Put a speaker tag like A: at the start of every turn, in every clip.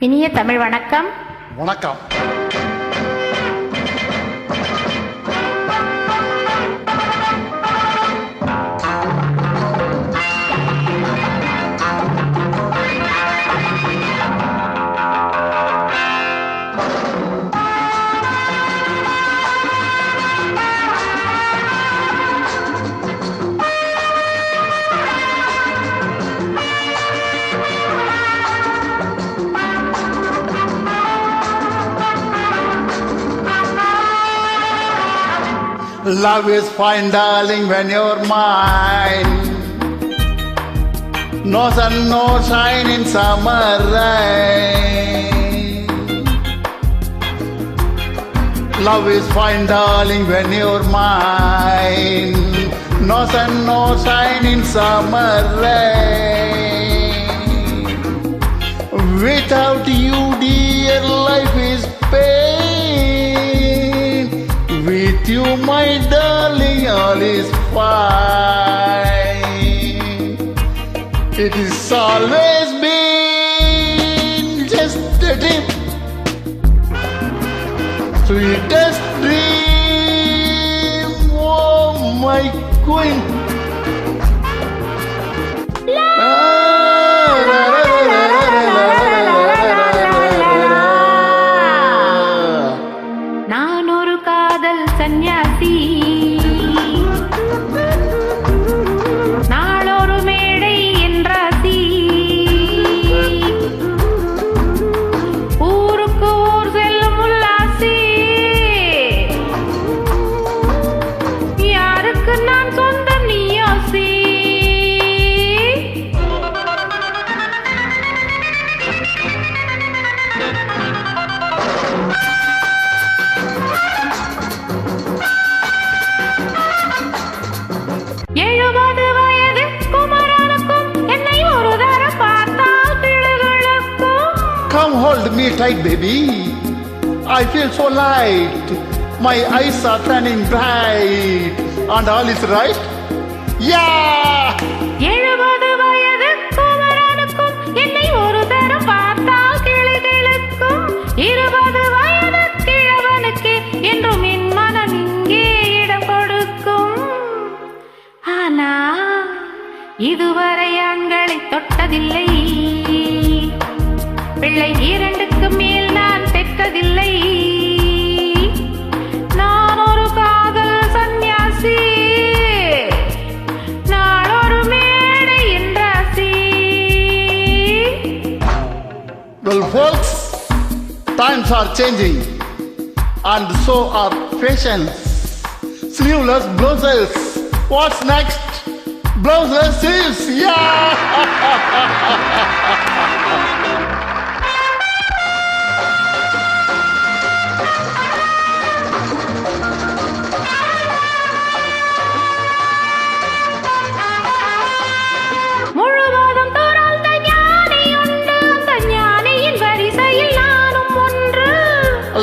A: இனிய தமிழ் வணக்கம்.
B: வணக்கம். Love is fine, darling, when you're mine. No sun, no shine in summer rain. Love is fine, darling, when you're mine. No sun, no shine in summer rain. Without you, dear, life is pain. With you, my darling, all is fine. It is always been just a dream, sweetest dream, oh my queen.
A: சன்னியாசி நாளொரு மேடை என்றாசி ஊருக்கு ஊர் செல்லும் உல்லாசி யாருக்கு நான் சொந்தம் நீயோசி
B: Come hold me tight, baby. I feel so light. My eyes are turning bright. And all is right? Yeah!
A: 70 வயது குமரனுக்கும் என்னை ஒரு தரம் பார்த்தால் கிளுகிளுக்கும் 20 வயது கிழவனுக்கு என்றும் என் மனம் இங்கே இடம் கொடுக்கும். ஆனா இதுவரை ஆண்களை தொட்டதில்லை, பிள்ளை 2க்கு மேல் நான் பெற்றதில்லை. நான் ஒரு காதல் சன்னியாசி, நாளொரு மேடை என்றாசி.
B: Well, folks, times are changing, and so are fashions. Sleeveless blouses. What's next? Blouses is, yeah!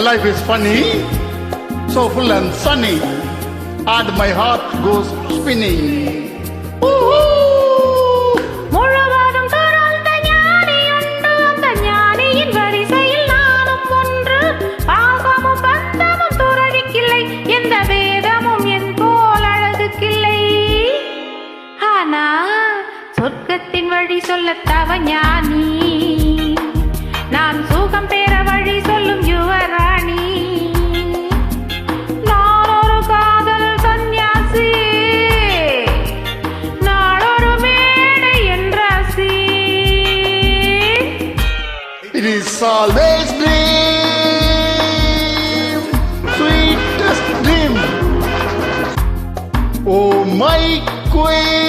B: Life is funny, so full and sunny, and my heart goes spinning.
A: முழுவதும் துறந்த ஞானி உண்டு, அந்த ஞானியின் வரிசையில் நானும் ஒன்று. பாசமும் பந்தமும் துறவிக்கில்லை, எந்த வேதமும் என் போல் அழகுக்கில்லை. ஆனா சொர்க்கத்தின் வழி சொல்ல தவ ஞானி, நான் சுகம் பெற வழி சொல்லும் யுவராணி. நான் ஒரு காதல் சன்னியாசி, நாளொரு மேடை என்றாசி.
B: It is always dream, sweetest dream. Oh my queen.